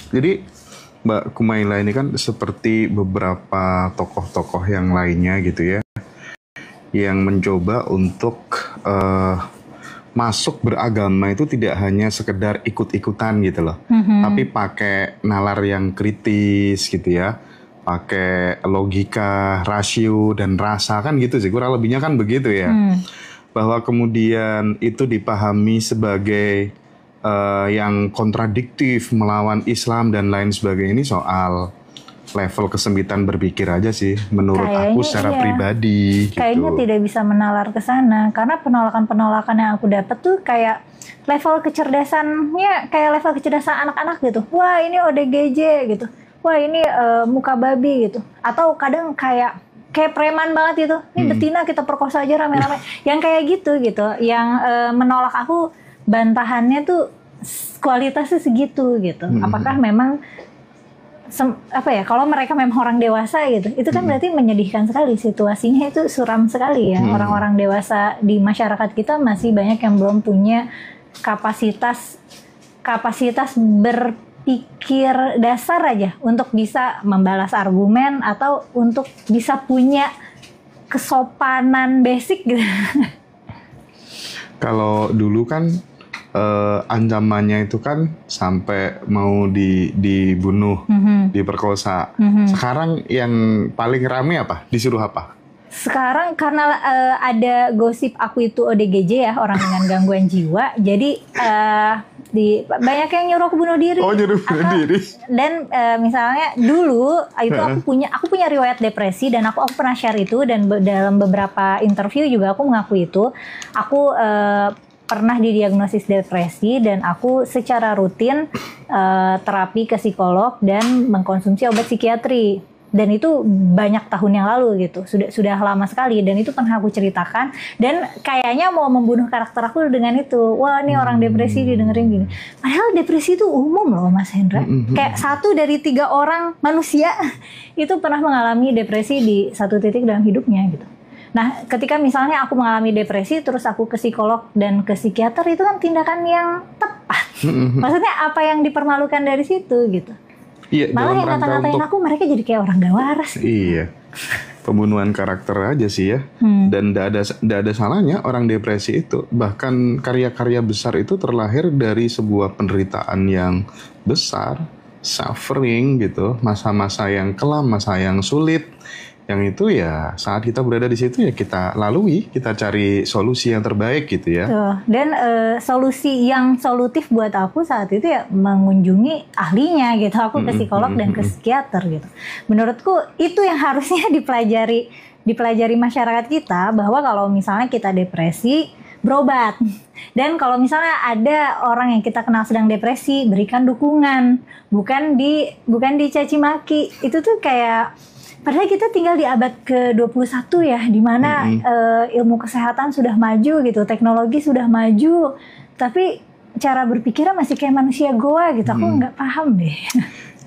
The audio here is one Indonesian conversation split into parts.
Jadi Mbak Kumaila ini kan seperti beberapa tokoh-tokoh yang lainnya gitu ya, yang mencoba untuk eh, masuk beragama itu tidak hanya sekedar ikut-ikutan gitu loh, tapi pakai nalar yang kritis gitu ya, pakai logika, rasio dan rasa kan gitu sih, kurang lebihnya kan begitu ya. Bahwa kemudian itu dipahami sebagai yang kontradiktif melawan Islam dan lain sebagainya ini soal level kesempitan berpikir aja sih menurut aku Kayaknya secara iya. pribadi Kayaknya gitu. tidak bisa menalar ke sana karena penolakan-penolakan yang aku dapat tuh kayak level kecerdasannya kayak level kecerdasan anak-anak gitu. Wah, ini ODGJ gitu. Wah, ini muka babi gitu. Atau kadang kayak preman banget gitu. Ini betina kita perkosa aja rame-rame. Yang kayak gitu. Yang menolak aku bantahannya tuh kualitasnya segitu gitu. Apakah memang apa ya, kalau mereka memang orang dewasa gitu, itu kan berarti menyedihkan sekali, situasinya itu suram sekali ya. Orang-orang dewasa di masyarakat kita masih banyak yang belum punya kapasitas berpikir dasar aja untuk bisa membalas argumen atau untuk bisa punya kesopanan basic gitu. Kalau dulu kan ancamannya itu kan sampai mau dibunuh, diperkosa. Sekarang yang paling rame apa? Disuruh apa? Sekarang karena ada gosip aku itu ODGJ ya, orang dengan gangguan jiwa, jadi banyak yang nyuruh aku bunuh diri. Oh, nyuruh bunuh diri. Dan misalnya dulu itu aku punya riwayat depresi dan aku pernah share itu, dan dalam beberapa interview juga aku mengakui itu. Aku pernah didiagnosis depresi dan aku secara rutin terapi ke psikolog dan mengkonsumsi obat psikiatri. Dan itu banyak tahun yang lalu gitu, sudah lama sekali, dan itu pernah aku ceritakan, dan kayaknya mau membunuh karakter aku dengan itu. Wah, ini orang depresi didengerin gini, padahal depresi itu umum loh Mas Hendra. Kayak 1 dari 3 orang manusia itu pernah mengalami depresi di satu titik dalam hidupnya gitu. Nah, ketika misalnya aku mengalami depresi terus aku ke psikolog dan ke psikiater, itu kan tindakan yang tepat. Maksudnya apa yang dipermalukan dari situ gitu. Iya, Malah yang ngata-ngatain aku, mereka jadi kayak orang gak waras. Iya, pembunuhan karakter aja sih ya. Dan tidak ada salahnya orang depresi itu. Bahkan karya-karya besar itu terlahir dari sebuah penderitaan yang besar, suffering gitu, masa-masa yang kelam, masa yang sulit. Yang itu ya saat kita berada di situ ya kita lalui, kita cari solusi yang terbaik gitu ya. Dan solusi yang solutif buat aku saat itu ya mengunjungi ahlinya gitu. Aku ke psikolog dan ke psikiater gitu. Menurutku itu yang harusnya dipelajari masyarakat kita, bahwa kalau misalnya kita depresi, berobat. Dan kalau misalnya ada orang yang kita kenal sedang depresi, berikan dukungan, bukan dicaci maki. Itu tuh kayak, padahal kita tinggal di abad ke-21 ya, di mana ilmu kesehatan sudah maju gitu, teknologi sudah maju, tapi cara berpikirnya masih kayak manusia goa gitu. Aku nggak paham deh.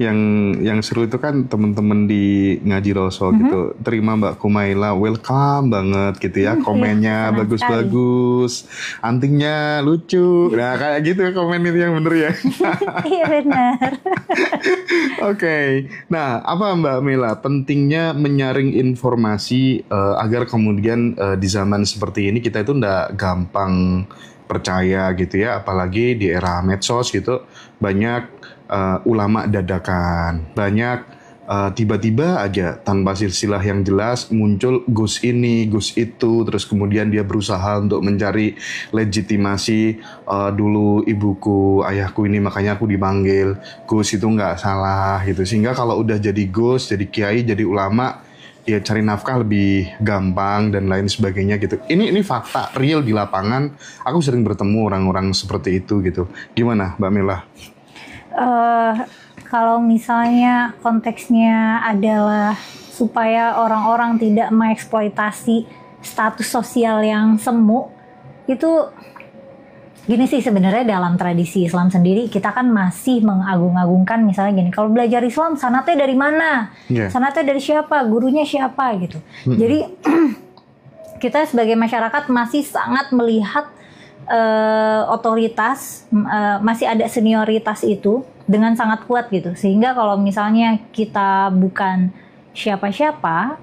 Yang seru itu kan temen-temen di Ngaji Roso gitu, terima Mbak Kumaila, welcome banget gitu ya, komennya bagus-bagus, antingnya lucu, nah kayak gitu komen itu yang bener ya. Iya benar. Oke. Nah, apa Mbak Mila pentingnya menyaring informasi agar kemudian di zaman seperti ini kita itu nggak gampang percaya gitu ya, apalagi di era medsos gitu, banyak ulama dadakan, banyak tiba-tiba aja tanpa silsilah yang jelas muncul Gus ini, Gus itu, terus kemudian dia berusaha untuk mencari legitimasi, dulu ibuku, ayahku ini makanya aku dipanggil Gus, itu nggak salah gitu. Sehingga kalau udah jadi Gus, jadi kiai, jadi ulama, ya cari nafkah lebih gampang dan lain sebagainya gitu. Ini fakta real di lapangan. Aku sering bertemu orang-orang seperti itu gitu. Gimana Mbak Mila? Kalau misalnya konteksnya adalah supaya orang-orang tidak mengeksploitasi status sosial yang semu, itu gini sih sebenarnya. Dalam tradisi Islam sendiri kita kan masih mengagung-agungkan, misalnya gini, kalau belajar Islam sanatnya dari mana? Sanatnya dari siapa? Gurunya siapa gitu. Jadi kita sebagai masyarakat masih sangat melihat otoritas, masih ada senioritas itu. dengan sangat kuat gitu. Sehingga kalau misalnya kita bukan siapa-siapa,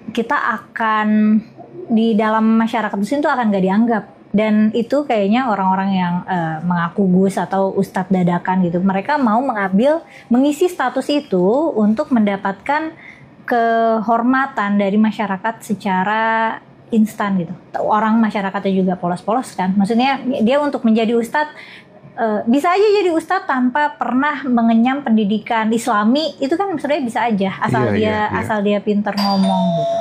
kita akan di dalam masyarakat muslim itu akan gak dianggap. Dan itu kayaknya orang-orang yang mengaku gus atau ustadz dadakan gitu, mereka mau mengisi status itu untuk mendapatkan kehormatan dari masyarakat secara instan gitu. Orang masyarakatnya juga polos-polos kan. Maksudnya dia untuk menjadi ustadz, bisa aja jadi ustadz tanpa pernah mengenyam pendidikan Islami, itu kan sebenarnya bisa aja asal dia pintar ngomong gitu.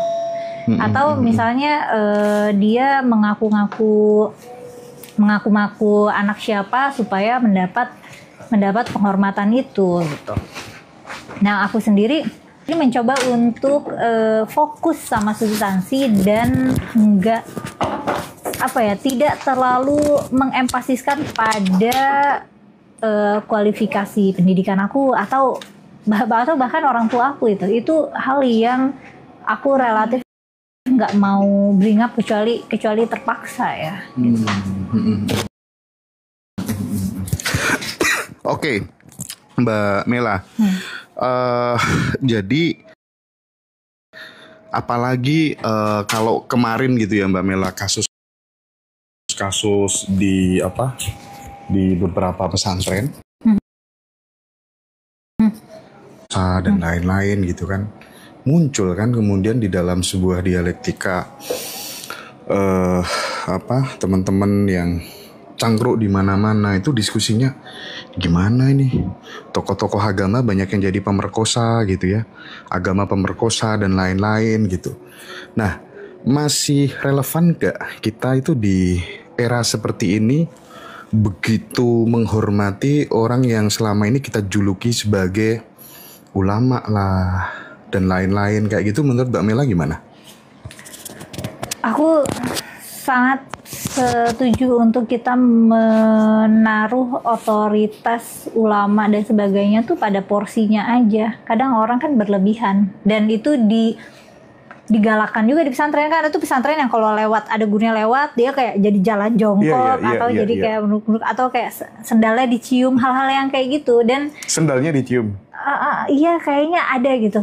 Atau misalnya dia mengaku-ngaku anak siapa supaya mendapat penghormatan itu gitu. Nah, aku sendiri ini mencoba untuk fokus sama substansi dan tidak terlalu mengemfasiskan pada kualifikasi pendidikan aku atau bahkan orang tua aku. Itu hal yang aku relatif nggak mau bring up kecuali terpaksa ya. Oke, Mbak Mela. Jadi apalagi kalau kemarin gitu ya Mbak Mela, kasus di beberapa pesantren dan lain-lain gitu kan, muncul kan kemudian di dalam sebuah dialektika teman-teman yang cangkruk di mana-mana itu diskusinya gimana ini tokoh-tokoh agama banyak yang jadi pemerkosa gitu ya, agama pemerkosa dan lain-lain gitu. Nah, masih relevan gak kita itu di era seperti ini begitu menghormati orang yang selama ini kita juluki sebagai ulama lah dan lain-lain kayak gitu? Menurut Mbak Mela gimana? Aku sangat setuju untuk kita menaruh otoritas ulama dan sebagainya tuh pada porsinya aja. Kadang orang kan berlebihan dan itu digalakkan juga di pesantren kan. Itu pesantren yang kalau lewat ada gurunya lewat dia kayak jadi jalan jongkok kayak menurut atau kayak sendalnya dicium, hal-hal yang kayak gitu. Dan sendalnya dicium. Iya kayaknya ada gitu.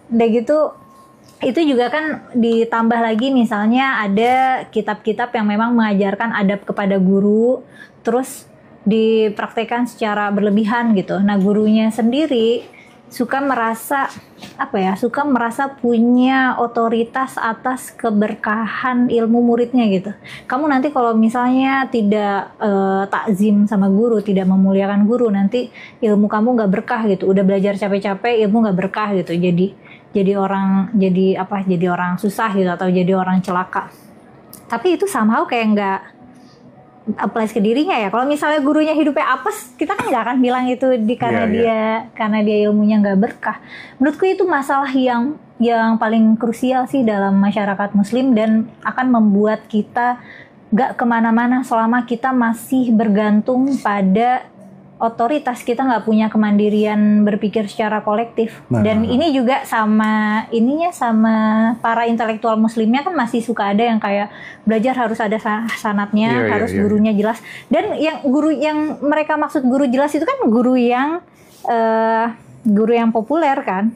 Udah gitu itu juga kan ditambah lagi misalnya ada kitab-kitab yang memang mengajarkan adab kepada guru terus dipraktekkan secara berlebihan gitu. Nah, gurunya sendiri suka merasa punya otoritas atas keberkahan ilmu muridnya gitu. Kamu nanti kalau misalnya tidak takzim sama guru, tidak memuliakan guru, nanti ilmu kamu nggak berkah gitu. Udah belajar capek-capek, ilmu nggak berkah gitu. Jadi orang susah gitu atau jadi orang celaka. Tapi itu somehow kayak nggak applies ke dirinya ya. Kalau misalnya gurunya hidupnya apes, kita kan nggak akan bilang itu karena dia ilmunya nggak berkah. Menurutku itu masalah yang paling krusial sih dalam masyarakat Muslim dan akan membuat kita nggak kemana-mana selama kita masih bergantung pada otoritas. Kita nggak punya kemandirian berpikir secara kolektif. Dan ini juga sama para intelektual muslimnya kan masih suka ada yang kayak belajar harus ada sanatnya, gurunya jelas. Dan guru yang mereka maksud guru jelas itu kan guru yang populer kan.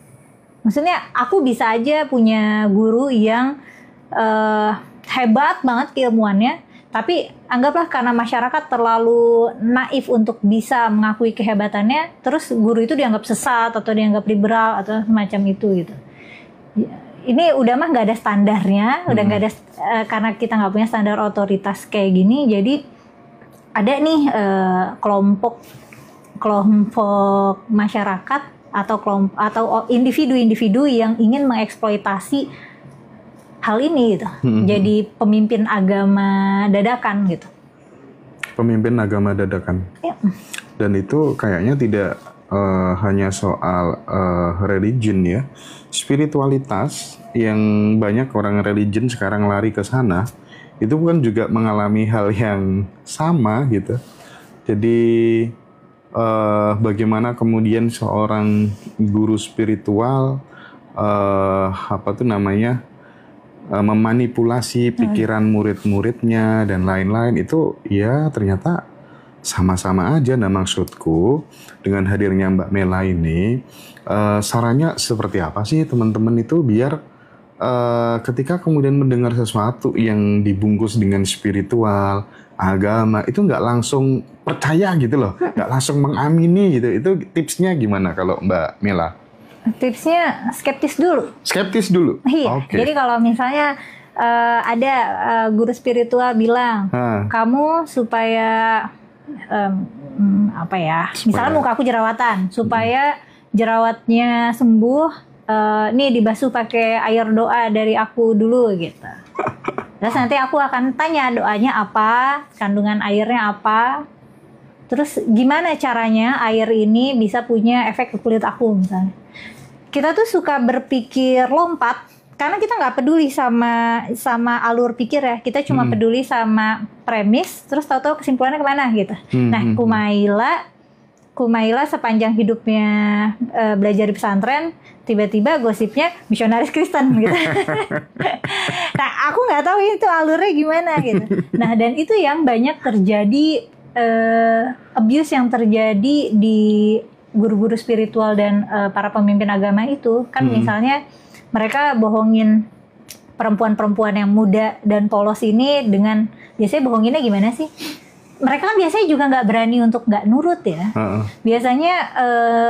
Maksudnya aku bisa aja punya guru yang hebat banget keilmuannya, tapi anggaplah karena masyarakat terlalu naif untuk bisa mengakui kehebatannya, terus guru itu dianggap sesat atau dianggap liberal atau semacam itu gitu. Ini udah mah nggak ada standarnya, udah nggak ada karena kita nggak punya standar otoritas kayak gini. Jadi ada nih kelompok masyarakat atau individu-individu yang ingin mengeksploitasi hal ini gitu. Jadi pemimpin agama dadakan gitu. Pemimpin agama dadakan. Ya. Dan itu kayaknya tidak hanya soal religion ya. Spiritualitas yang banyak orang religion sekarang lari ke sana, itu kan juga mengalami hal yang sama gitu. Jadi bagaimana kemudian seorang guru spiritual memanipulasi pikiran murid-muridnya dan lain-lain, itu ya ternyata sama-sama aja. Nah maksudku dengan hadirnya Mbak Mela ini, sarannya seperti apa sih teman-teman itu biar ketika kemudian mendengar sesuatu yang dibungkus dengan spiritual, agama, itu nggak langsung percaya gitu loh, nggak langsung mengamini gitu. Itu tipsnya gimana kalau Mbak Mela? Tipsnya skeptis dulu. Skeptis dulu? Iya, Oke. jadi kalau misalnya ada guru spiritual bilang, kamu supaya apa ya, misalnya muka aku jerawatan, supaya jerawatnya sembuh, nih dibasuh pakai air doa dari aku dulu gitu. Terus nanti aku akan tanya doanya apa, kandungan airnya apa, terus gimana caranya air ini bisa punya efek ke kulit aku misalnya. Kita tuh suka berpikir lompat karena kita nggak peduli sama alur pikir ya. Kita cuma peduli sama premis, terus tahu-tahu kesimpulannya kemana gitu. Nah, Kumaila sepanjang hidupnya belajar di pesantren, tiba-tiba gosipnya misionaris Kristen gitu. Nah, aku nggak tahu itu alurnya gimana gitu. Nah, dan itu yang banyak terjadi, abuse yang terjadi di guru-guru spiritual dan para pemimpin agama itu. Kan misalnya mereka bohongin perempuan-perempuan yang muda dan polos ini dengan, biasanya bohonginnya gimana sih? Mereka kan biasanya juga nggak berani untuk nggak nurut ya. Biasanya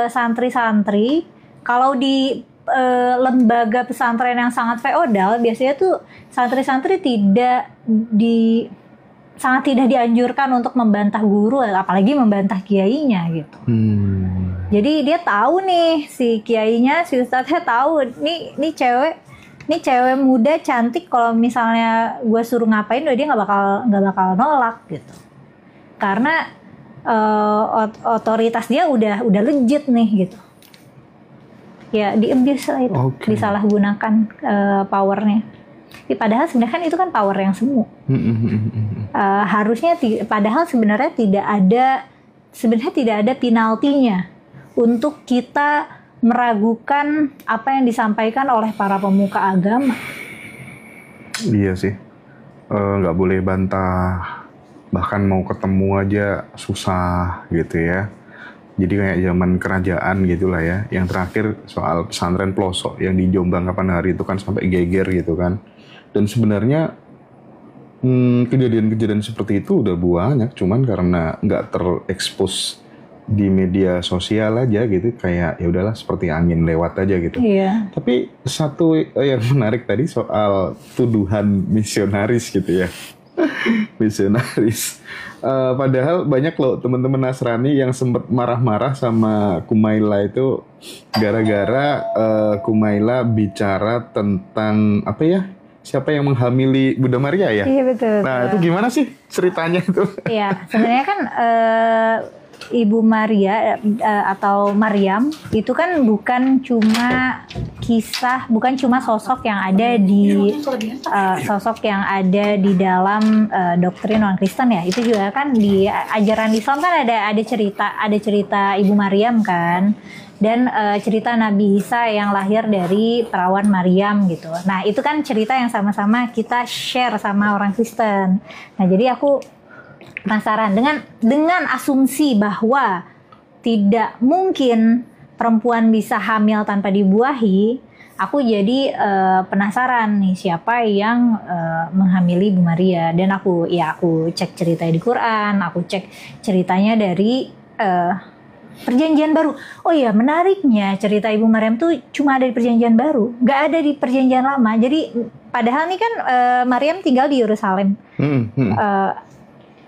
santri-santri kalau di lembaga pesantren yang sangat feodal, biasanya tuh santri-santri sangat tidak dianjurkan untuk membantah guru, apalagi membantah kiainya gitu. Jadi dia tahu nih, si kiainya, si ustadznya tahu nih cewek muda cantik, kalau misalnya gue suruh ngapain dia nggak bakal nolak gitu. Karena otoritas dia udah legit nih gitu. Ya di-abuse lah itu, disalahgunakan powernya. Padahal sebenarnya kan itu kan power yang semu. Harusnya padahal sebenarnya tidak ada penaltinya untuk kita meragukan apa yang disampaikan oleh para pemuka agama. Iya sih, nggak boleh bantah, bahkan mau ketemu aja susah gitu ya. Jadi kayak zaman kerajaan gitulah ya. Yang terakhir soal pesantren pelosok yang di Jombang kapan hari itu kan sampai geger gitu kan. Dan sebenarnya kejadian-kejadian seperti itu udah banyak, cuman karena nggak terekspos di media sosial aja gitu, kayak ya udahlah seperti angin lewat aja gitu. Iya. Tapi satu yang menarik tadi soal tuduhan misionaris gitu ya. Misionaris. Padahal banyak loh teman-teman Nasrani yang sempat marah-marah sama Kumaila itu gara-gara Kumaila bicara tentang apa ya? Siapa yang menghamili Bunda Maria ya? Iya betul. Nah itu gimana sih ceritanya itu? Iya, sebenarnya kan Ibu Maria atau Maryam itu kan bukan cuma sosok yang ada di dalam doktrin non Kristen ya. Itu juga kan di ajaran Islam kan ada cerita Ibu Maryam kan. Dan cerita Nabi Isa yang lahir dari perawan Maryam gitu. Nah itu kan cerita yang sama-sama kita share sama orang Kristen. Nah jadi aku penasaran dengan asumsi bahwa tidak mungkin perempuan bisa hamil tanpa dibuahi. Aku jadi penasaran nih siapa yang menghamili Ibu Maria. Dan aku cek ceritanya di Quran, aku cek ceritanya dari Perjanjian Baru. Oh iya, menariknya cerita Ibu Maryam tuh cuma ada di Perjanjian Baru, nggak ada di Perjanjian Lama. Jadi padahal nih kan Maryam tinggal di Yerusalem.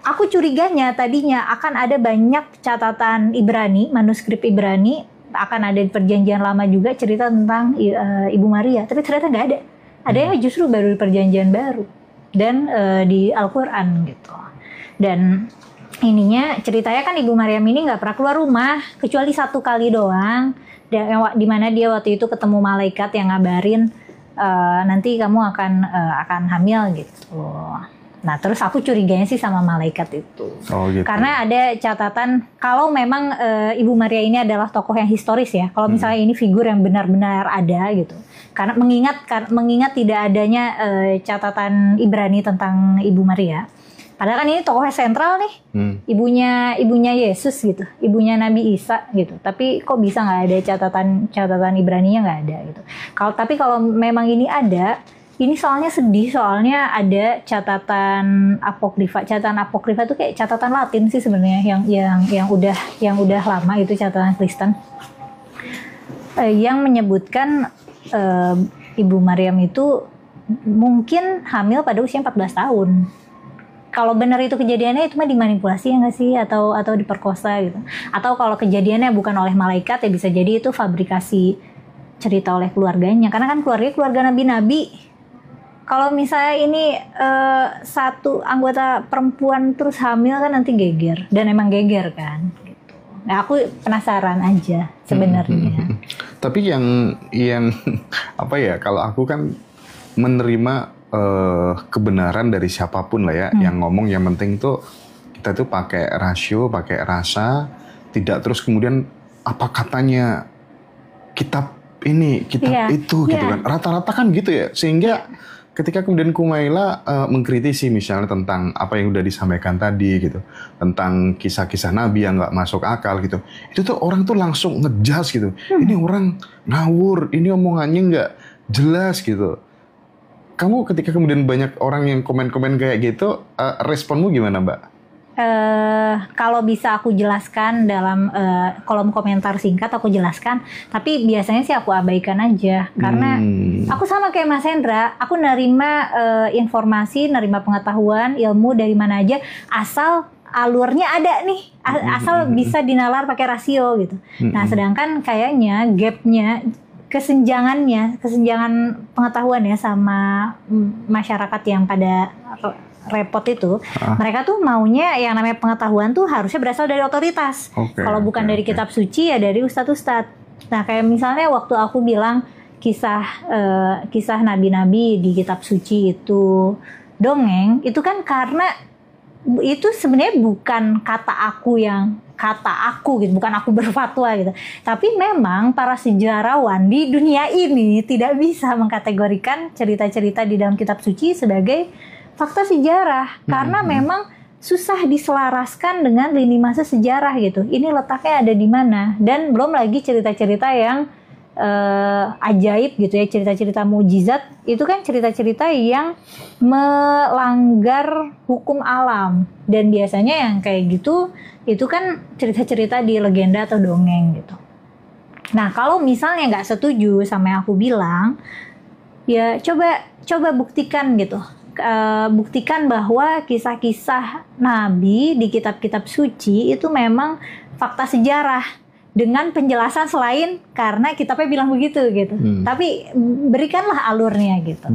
Aku curiganya tadinya akan ada banyak catatan Ibrani, manuskrip Ibrani, akan ada di Perjanjian Lama juga cerita tentang Ibu Maria. Tapi ternyata nggak ada. Adanya justru baru di Perjanjian Baru dan di Al-Quran gitu. Dan ininya ceritanya kan Ibu Maryam ini nggak pernah keluar rumah kecuali satu kali doang, di mana dia waktu itu ketemu malaikat yang ngabarin nanti kamu akan hamil gitu. Nah terus aku curiganya sih sama malaikat itu. Gitu. Karena ada catatan kalau memang Ibu Maria ini adalah tokoh yang historis ya. Kalau misalnya ini figur yang benar-benar ada gitu. Karena mengingat tidak adanya catatan Ibrani tentang Ibu Maria. Padahal kan ini tokoh sentral nih, ibunya Yesus gitu, ibunya Nabi Isa gitu. Tapi kok bisa nggak ada catatan Ibrani-nya, nggak ada gitu. Tapi kalau memang ini ada, ini soalnya sedih, soalnya ada catatan apokrifa. Catatan apokrifa itu kayak catatan Latin sih sebenarnya, yang udah lama itu catatan Kristen, yang menyebutkan Ibu Maryam itu mungkin hamil pada usia 14 tahun. Kalau benar itu kejadiannya, itu mah dimanipulasi ya nggak sih, atau diperkosa gitu. Atau kalau kejadiannya bukan oleh malaikat, ya bisa jadi itu fabrikasi cerita oleh keluarganya, karena kan keluarga nabi-nabi. Kalau misalnya ini satu anggota perempuan terus hamil kan nanti geger, dan emang geger kan gitu. Nah, aku penasaran aja sebenarnya. Tapi yang apa ya, kalau aku kan menerima kebenaran dari siapapun lah ya, yang ngomong, yang penting tuh kita tuh pakai rasio, pakai rasa, tidak terus kemudian apa katanya kitab ini, kitab itu gitu kan. Rata-rata kan gitu ya, sehingga ketika kemudian Kumaila mengkritisi misalnya tentang apa yang udah disampaikan tadi gitu, tentang kisah-kisah Nabi yang nggak masuk akal gitu, itu tuh orang tuh langsung ngejudge gitu. Ini orang ngawur, ini omongannya nggak jelas gitu. Kamu ketika kemudian banyak orang yang komen-komen kayak gitu, responmu gimana, Mbak? Kalau bisa aku jelaskan dalam kolom komentar singkat, aku jelaskan. Tapi biasanya sih aku abaikan aja, karena aku sama kayak Mas Hendra, aku nerima informasi, nerima pengetahuan, ilmu dari mana aja, asal alurnya ada nih, asal bisa dinalar pakai rasio gitu. Nah, sedangkan kayaknya gapnya, kesenjangan pengetahuan ya sama masyarakat yang pada repot itu, mereka tuh maunya yang namanya pengetahuan tuh harusnya berasal dari otoritas. Kalau bukan dari kitab suci, ya dari ustadz-ustadz. Nah, kayak misalnya waktu aku bilang kisah nabi-nabi di kitab suci itu dongeng, itu kan karena itu sebenarnya bukan kata aku gitu, bukan aku berfatwa gitu. Tapi memang para sejarawan di dunia ini tidak bisa mengkategorikan cerita-cerita di dalam kitab suci sebagai fakta sejarah, karena memang susah diselaraskan dengan lini masa sejarah gitu. Ini letaknya ada di mana, dan belum lagi cerita-cerita yang ajaib gitu ya, cerita-cerita mukjizat itu kan cerita-cerita yang melanggar hukum alam, dan biasanya yang kayak gitu itu kan cerita-cerita di legenda atau dongeng gitu. Nah, kalau misalnya nggak setuju sama yang aku bilang, ya coba buktikan gitu. Buktikan bahwa kisah-kisah Nabi di kitab-kitab suci itu memang fakta sejarah dengan penjelasan selain karena kitabnya bilang begitu gitu. Tapi berikanlah alurnya gitu.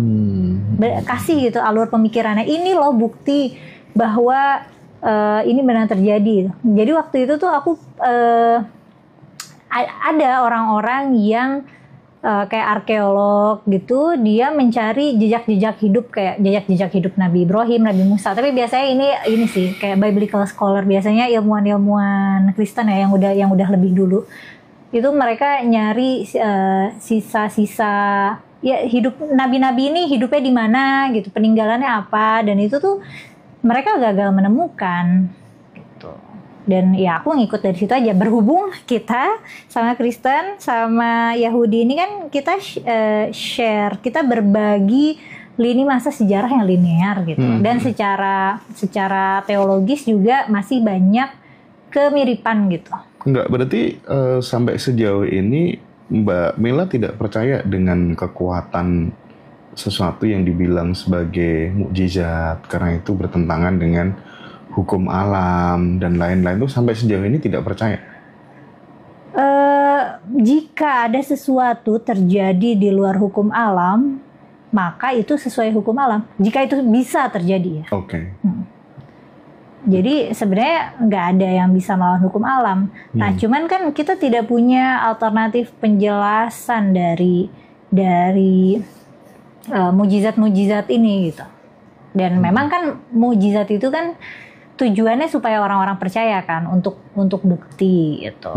Kasih gitu alur pemikirannya. Ini loh bukti bahwa ini benar terjadi. Jadi waktu itu tuh aku ada orang-orang yang kayak arkeolog gitu, dia mencari jejak-jejak hidup, kayak jejak-jejak hidup Nabi Ibrahim, Nabi Musa. Tapi biasanya ini sih kayak biblical scholar, biasanya ilmuwan Kristen ya yang udah lebih dulu. Itu mereka nyari sisa-sisa ya hidup nabi-nabi ini, hidupnya di mana gitu, peninggalannya apa, dan itu tuh mereka gagal menemukan gitu. Dan ya aku ngikut dari situ aja. Berhubung kita sama Kristen sama Yahudi ini kan kita share, kita berbagi lini masa sejarah yang linear gitu. Dan secara teologis juga masih banyak kemiripan gitu. Enggak, berarti sampai sejauh ini Mbak Mila tidak percaya dengan kekuatan sesuatu yang dibilang sebagai mukjizat karena itu bertentangan dengan hukum alam dan lain-lain, tuh sampai sejauh ini tidak percaya? Jika ada sesuatu terjadi di luar hukum alam, maka itu sesuai hukum alam. Jika itu bisa terjadi ya. Jadi sebenarnya nggak ada yang bisa melawan hukum alam. Nah, cuman kan kita tidak punya alternatif penjelasan dari mukjizat-mukjizat ini gitu. Dan memang kan mukjizat itu kan tujuannya supaya orang-orang percaya kan, untuk bukti gitu.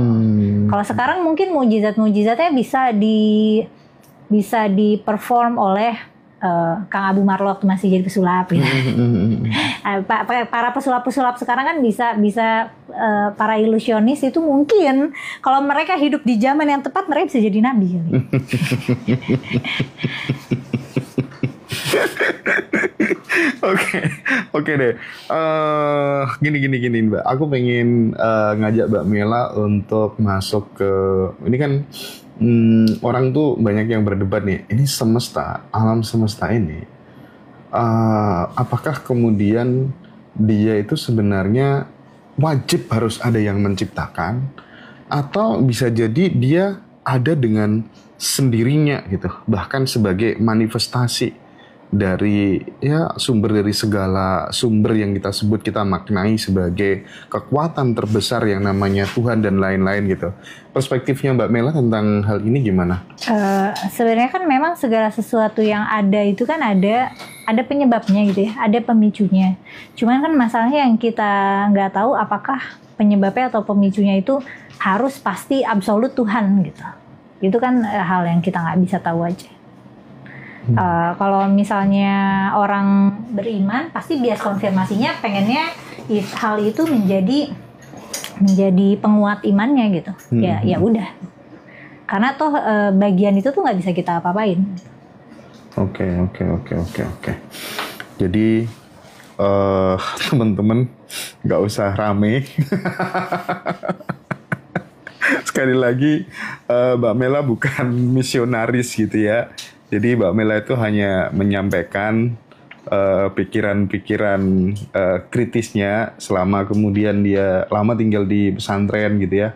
Kalau sekarang mungkin mukjizat-mukjizatnya bisa di perform oleh Kang Abu Marlo waktu masih jadi pesulap gitu. Para pesulap-pesulap sekarang kan bisa para ilusionis itu mungkin kalau mereka hidup di zaman yang tepat mereka bisa jadi nabi. Oke deh. Gini Mbak. Aku pengen ngajak Mbak Mela untuk masuk ke ini kan orang tuh banyak yang berdebat nih. Ini semesta, alam semesta ini, apakah kemudian dia itu sebenarnya wajib harus ada yang menciptakan, atau bisa jadi dia ada dengan sendirinya gitu, bahkan sebagai manifestasi dari sumber dari segala sumber yang kita maknai sebagai kekuatan terbesar yang namanya Tuhan dan lain-lain gitu. Perspektifnya Mbak Mela tentang hal ini gimana? Sebenarnya kan memang segala sesuatu yang ada itu kan ada penyebabnya gitu ya, ada pemicunya. Cuman kan masalahnya yang kita nggak tahu apakah penyebabnya atau pemicunya itu harus pasti absolut Tuhan gitu. Itu kan hal yang kita nggak bisa tahu aja. Kalau misalnya orang beriman pasti bias konfirmasinya pengennya hal itu menjadi penguat imannya gitu. Ya udah, karena toh bagian itu tuh nggak bisa kita apa-apain. Oke. Jadi teman-teman nggak usah rame. Sekali lagi Mbak Mela bukan misionaris gitu ya. Jadi Mbak Mela itu hanya menyampaikan pikiran-pikiran kritisnya selama kemudian dia lama tinggal di pesantren gitu ya.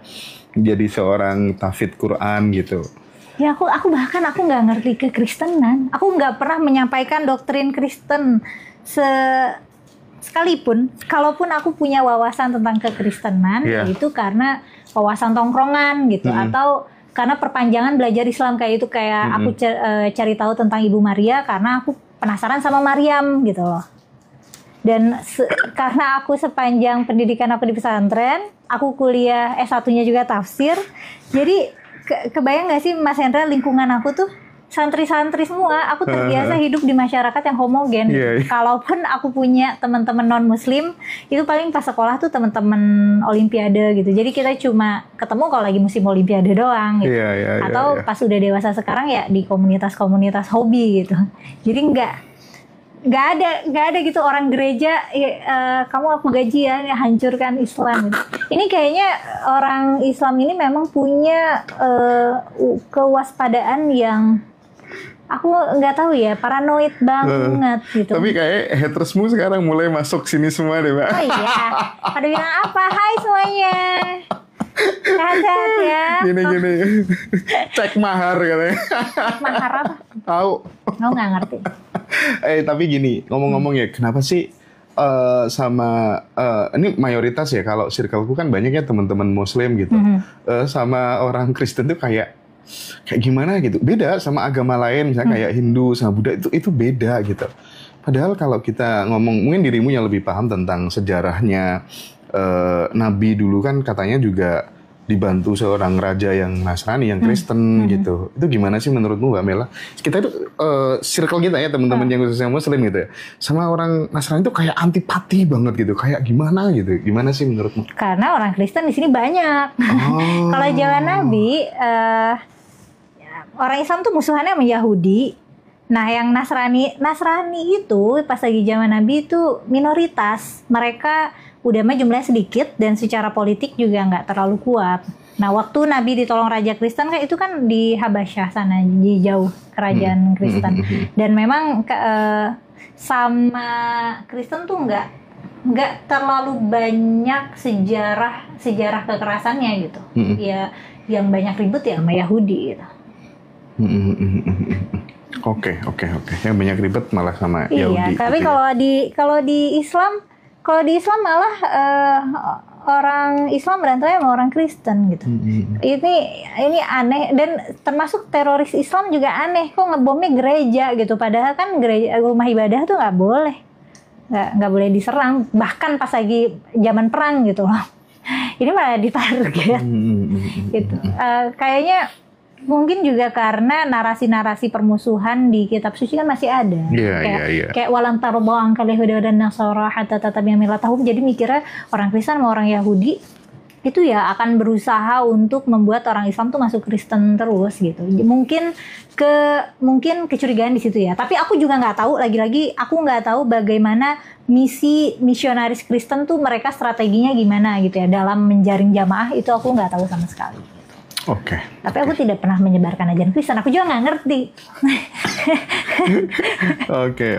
Jadi seorang tahfidz Quran gitu. Ya aku bahkan nggak ngerti kekristenan. Aku nggak pernah menyampaikan doktrin Kristen sekalipun. Kalaupun aku punya wawasan tentang kekristenan, itu karena wawasan tongkrongan gitu, atau karena perpanjangan belajar Islam kayak aku cari tahu tentang Ibu Maria karena aku penasaran sama Maryam gitu loh. Dan karena aku sepanjang pendidikan aku di pesantren, aku kuliah S1-nya juga tafsir. Jadi kebayang gak sih Mas Hendra, lingkungan aku tuh santri-santri semua, aku terbiasa hidup di masyarakat yang homogen. Kalaupun aku punya teman-teman non-muslim, itu paling pas sekolah tuh teman-teman olimpiade gitu. Jadi kita cuma ketemu kalau lagi musim olimpiade doang gitu. Atau pas udah dewasa sekarang ya di komunitas-komunitas hobi gitu. Jadi nggak ada gitu orang gereja kamu aku gaji ya hancurkan Islam gitu. Ini kayaknya orang Islam ini memang punya kewaspadaan yang aku nggak tahu ya, paranoid banget gitu. Tapi kayak hatersmu sekarang mulai masuk sini semua deh, Mbak. Oh iya, pada bilang apa? Hai semuanya, sehat-sehat ya. Gini, cek mahar katanya. Cek mahar apa? Tahu? Oh, nggak ngerti. Tapi gini, ngomong-ngomong ya, kenapa sih ini mayoritas ya, kalau circleku kan banyaknya teman-teman Muslim gitu, sama orang Kristen tuh kayak gimana gitu, beda sama agama lain, misalnya kayak Hindu sama Buddha itu beda gitu. Padahal kalau kita ngomong, mungkin dirimu yang lebih paham tentang sejarahnya Nabi dulu kan katanya juga dibantu seorang raja yang Nasrani, yang Kristen gitu. Itu gimana sih menurutmu Mbak Mela? Kita itu circle kita ya, teman-teman yang khususnya Muslim gitu ya, sama orang Nasrani itu kayak antipati banget gitu, kayak gimana gitu. Gimana sih menurutmu? Karena orang Kristen di sini banyak. Kalau zaman Nabi, orang Islam tuh musuhannya sama Yahudi. Nah, yang Nasrani itu pas lagi zaman Nabi itu minoritas. Mereka udah mah jumlahnya sedikit dan secara politik juga nggak terlalu kuat. Nah, waktu Nabi ditolong Raja Kristen kan itu kan di Habasyah sana, di jauh kerajaan Kristen. Dan memang sama Kristen tuh nggak terlalu banyak sejarah kekerasannya gitu. Ya, yang banyak ribut ya sama Yahudi gitu. Oke. Yang banyak ribet malah sama Yahudi. Iya, tapi kalau di Islam malah orang Islam berantem sama orang Kristen gitu. Ini aneh, dan termasuk teroris Islam juga aneh. Kok ngebomnya gereja gitu, padahal kan gereja, rumah ibadah tuh nggak boleh diserang, bahkan pas lagi zaman perang gitu loh. Ini malah ditarget gitu. Kayaknya Mungkin juga karena narasi-narasi permusuhan di kitab suci kan masih ada. Iya. Kayak walan tarda angkal Yahuda dan Nasara hatta tattabi'a millatahum. Jadi mikirnya orang Kristen sama orang Yahudi itu ya akan berusaha untuk membuat orang Islam tuh masuk Kristen terus gitu. Mungkin kecurigaan di situ ya. Tapi aku juga nggak tahu, lagi-lagi aku nggak tahu bagaimana misi misionaris Kristen tuh mereka strateginya gimana gitu ya dalam menjaring jamaah, itu aku nggak tahu sama sekali. Oke. Tapi aku tidak pernah menyebarkan ajaran Kristen. Aku juga nggak ngerti. Oke.